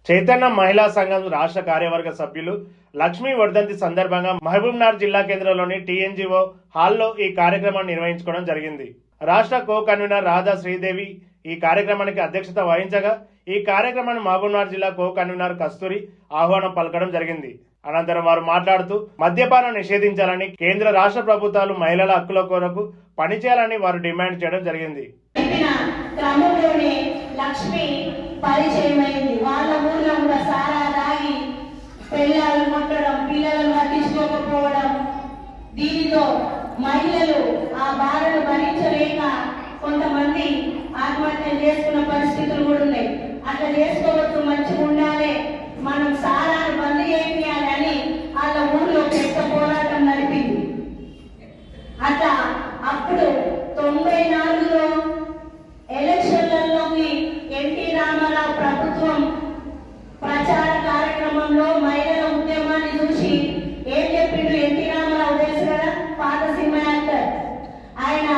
చైతన్య మహిళా సంఘం రాష్ట్ర కార్యవర్గ సభ్యులు లక్ష్మీ వర్ధంతి సందర్భంగా మహబూబ్నగర్ జిల్లా కేంద్రంలోని టీఎన్జీఓ హాల్లో ఈ కార్యక్రమాన్ని నిర్వహించుకోవడం జరిగింది. రాష్ట్ర కో కన్వీనర్ రాధా శ్రీదేవి ఈ కార్యక్రమానికి అధ్యక్షత వహించగా ఈ కార్యక్రమాన్ని మహబూబ్నగర్ జిల్లా కో కన్వీనర్ కస్తూరి ఆహ్వానం పలకడం జరిగింది. అనంతరం వారు మాట్లాడుతూ మద్యపానం నిషేధించాలని, కేంద్ర రాష్ట్ర ప్రభుత్వాలు మహిళల హక్కుల కొరకు పనిచేయాలని వారు డిమాండ్ చేయడం జరిగింది. పరిచయమైంది. వాళ్ళ ఊర్లో కూడా సారా తాగి పిల్లలను కొట్టడం, పిల్లలను పట్టించుకోకపోవడం, దీనితో మహిళలు ఆ బాధను భరించలేక కొంతమంది ఆత్మహత్య చేసుకున్న పరిస్థితులు కూడా ఉన్నాయి. అట్లా చేసుకోవచ్చు, మంచిగా ఉండాలి, మనం సారాను బంద్ చేయాలని వాళ్ళ ఊర్లో పెద్ద పోరాటం నడిపింది. అట్లా అప్పుడు 94లో ఎలక్షన్లలోకి ఎన్టీ రామారావు ప్రభుత్వం ప్రచార కార్యక్రమంలో మహిళల ఉద్యమాన్ని చూసి ఏం చెప్పిండు ఎన్టీ రామారావు? తెలుసు కదా, పాత సినిమా యాక్టర్ ఆయన.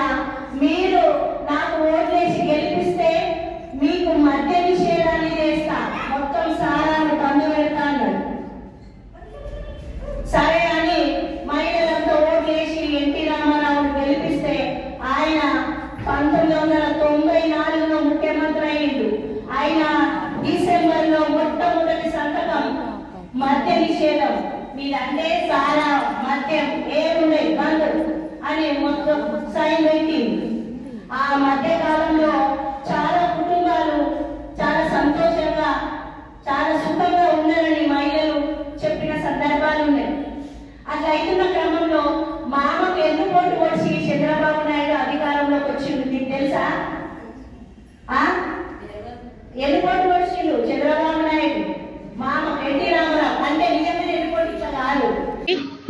మీరు నాకు ఓట్లేసి గెలిపిస్తే మీకు మద్య నిషేధాన్ని చేస్తా, మొత్తం సారాన్ని బంద్ పెడతా అన్నాడు. సరే అని మహిళలంతా ఓట్లేసి ఎన్టీ రామారావును గెలిపిస్తే ఆయన 1994లో ముఖ్యమంత్రి అయ్యిండు. ఆయన డిసెంబర్లో మొట్టమొదటి సంతకం మద్య నిషేధం మీదంటే సారా మద్యం ఏముండే బంద్ అని మొత్తం సైన్ పెట్టింది. ఆ మధ్య కాలంలో చాలా కుటుంబాలు చాలా సంతోషంగా, చాలా సుఖంగా ఉన్నారని మహిళలు చెప్పిన సందర్భాలు ఉన్నాయి. అట్లా అవుతున్న క్రమంలో మామకు ఎన్నుకోటు వచ్చి చంద్రబాబు నాయుడు అధికారంలోకి వచ్చింది. మీకు తెలుసా? ఎన్నుకోటు వచ్చిండు చంద్రబాబు నాయుడు, మామ ఎన్టీ రామారావు. అంటే నిజమైన ఎన్నుకోటు ఇట్లా కాదు.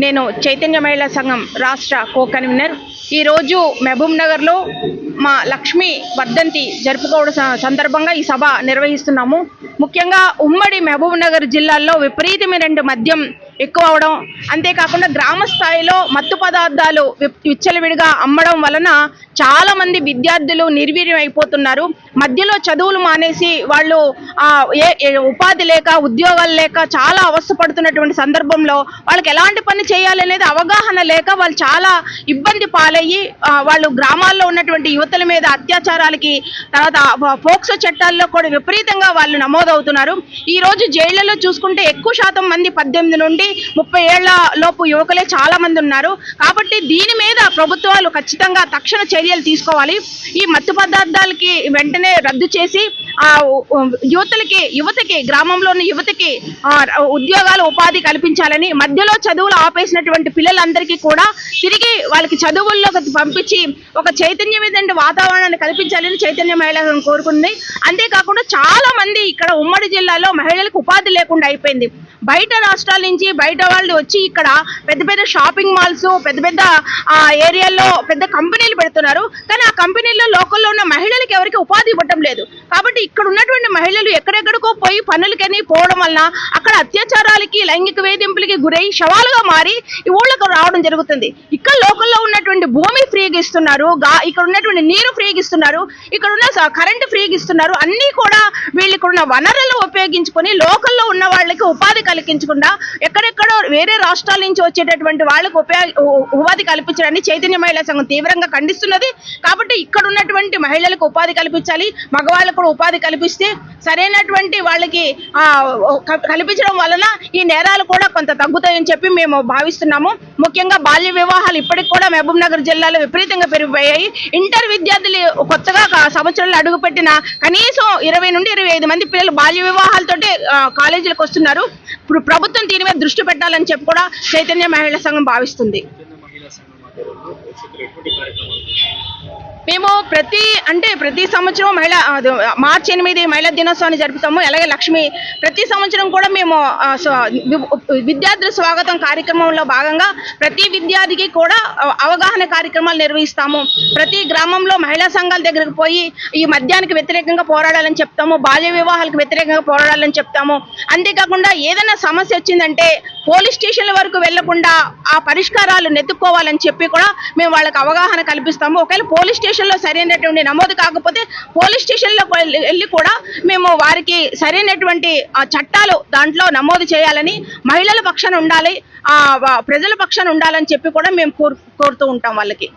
నేను చైతన్య మహిళా సంఘం రాష్ట్ర కో కన్వీనర్. ఈరోజు మహబూబ్నగర్లో మా లక్ష్మీ వర్ధంతి జరుపుకోవడం సందర్భంగా ఈ సభ నిర్వహిస్తున్నాము. ముఖ్యంగా ఉమ్మడి మహబూబ్నగర్ జిల్లాల్లో విపరీతమైన మద్యం ఎక్కువ అవడం, అంతేకాకుండా గ్రామ స్థాయిలో మత్తు పదార్థాలు విచ్చలవిడిగా అమ్మడం వలన చాలా మంది విద్యార్థులు నిర్వీర్యం అయిపోతున్నారు. మధ్యలో చదువులు మానేసి వాళ్ళు ఉపాధి లేక, ఉద్యోగాలు లేక చాలా అవస్థపడుతున్నటువంటి సందర్భంలో వాళ్ళకి ఎలాంటి పని చేయాలనేది అవగాహన లేక వాళ్ళు చాలా ఇబ్బంది పాలయ్యి వాళ్ళు గ్రామాల్లో ఉన్నటువంటి యువతుల మీద అత్యాచారాలకి, తర్వాత పోక్సో చట్టాల్లో కూడా విపరీతంగా వాళ్ళు నమోదవుతున్నారు. ఈ రోజు జైళ్లలో చూసుకుంటే ఎక్కువ శాతం మంది 18 నుండి 30 ఏళ్ల లోపు యువకులే చాలా మంది ఉన్నారు. కాబట్టి దీని మీద ప్రభుత్వాలు ఖచ్చితంగా తక్షణ చర్యలు తీసుకోవాలి. ఈ మత్తు పదార్థాలకి వెంటనే రద్దు చేసి యువతకి గ్రామంలో ఉన్న యువతకి ఉద్యోగాలు, ఉపాధి కల్పించాలని, మధ్యలో చదువులు ఆపేసినటువంటి పిల్లలందరికీ కూడా తిరిగి వాళ్ళకి చదువుల్లోకి పంపించి ఒక చైతన్యమైన వాతావరణాన్ని కల్పించాలని చైతన్య మహిళా కోరుకుంది. అంతేకాకుండా చాలా మంది ఇక్కడ ఉమ్మడి జిల్లాలో మహిళలకు ఉపాధి లేకుండా అయిపోయింది. బయట రాష్ట్రాల నుంచి బయట వాళ్ళు వచ్చి ఇక్కడ పెద్ద పెద్ద షాపింగ్ మాల్స్, పెద్ద పెద్ద ఏరియాల్లో పెద్ద కంపెనీలు పెడుతున్నారు. కానీ ఆ కంపెనీల్లో లోకల్లో ఉన్న మహిళలకు ఎవరికి ఉపాధి ఇవ్వటం లేదు. కాబట్టి ఇక్కడ ఉన్నటువంటి మహిళలు ఎక్కడెక్కడికో పోయి పనులకని పోవడం వలన అక్కడ అత్యాచారాలకి, లైంగిక వేధింపులకి గురై శవాలుగా మారి ఈ ఊళ్ళకు రావడం జరుగుతుంది. ఇక్కడ లోకల్లో ఉన్నటువంటి భూమి ఫ్రీగా ఇస్తున్నారు, ఇక్కడ ఉన్నటువంటి నీరు ఫ్రీగా ఇస్తున్నారు, ఇక్కడ ఉన్న కరెంటు ఫ్రీగా ఇస్తున్నారు. అన్నీ కూడా వీళ్ళు ఇక్కడ ఉన్న వనరులు ఉపయోగించుకొని లోకల్లో ఉన్న వాళ్ళకి ఉపాధి కలిగించకుండా ఎక్కడెక్కడో వేరే రాష్ట్రాల నుంచి వచ్చేటటువంటి వాళ్ళకు ఉపాధి కల్పించడాన్ని చైతన్య మహిళా సంఘం తీవ్రంగా ఖండిస్తున్నది. కాబట్టి ఇక్కడ ఉన్నటువంటి మహిళలకు ఉపాధి కల్పించాలి, మగవాళ్ళకు కూడా ఉపాధి కల్పిస్తే సరైనటువంటి వాళ్ళకి కల్పించడం వలన ఈ నేరాలు కూడా కొంత తగ్గుతాయని చెప్పి మేము భావిస్తున్నాము. ముఖ్యంగా బాల్య వివాహాలు ఇప్పటికి కూడా మహబూబ్నగర్ జిల్లాలో విపరీతంగా పెరిగిపోయాయి. ఇంటర్ విద్యార్థులు కొత్తగా సంవత్సరంలో అడుగుపెట్టిన కనీసం 20 నుండి 25 మంది పిల్లలు బాల్య వివాహాలతోటి కాలేజీలకు వస్తున్నారు. ఇప్పుడు ప్రభుత్వం దీని మీద దృష్టి పెట్టాలని చెప్పి కూడా చైతన్య మహిళా సంఘం భావిస్తుంది. మేము ప్రతి సంవత్సరం మార్చి 8 మహిళా దినోత్సవాన్ని జరుపుతాము. అలాగే ప్రతి సంవత్సరం కూడా మేము విద్యార్థుల స్వాగతం కార్యక్రమంలో భాగంగా ప్రతి విద్యార్థికి కూడా అవగాహన కార్యక్రమాలు నిర్వహిస్తాము. ప్రతి గ్రామంలో మహిళా సంఘాల దగ్గరకు పోయి ఈ మద్యానికి వ్యతిరేకంగా పోరాడాలని చెప్తాము, బాల్య వివాహాలకు వ్యతిరేకంగా పోరాడాలని చెప్తాము. అంతేకాకుండా ఏదైనా సమస్య వచ్చిందంటే పోలీస్ స్టేషన్ల వరకు వెళ్లకుండా ఆ పరిష్కారాలు నెత్తుకోవాలని చెప్పి కూడా మేము వాళ్ళకి అవగాహన కల్పిస్తాము. ఒకవేళ పోలీస్ స్టేషన్లో సరైనటువంటి నమోదు కాకపోతే పోలీస్ స్టేషన్లో వెళ్ళి కూడా మేము వారికి సరైనటువంటి చట్టాలు దాంట్లో నమోదు చేయాలని, మహిళల పక్షాన ఉండాలి, ప్రజల పక్షాన ఉండాలని చెప్పి కూడా మేము కోరుతూ ఉంటాం వాళ్ళకి.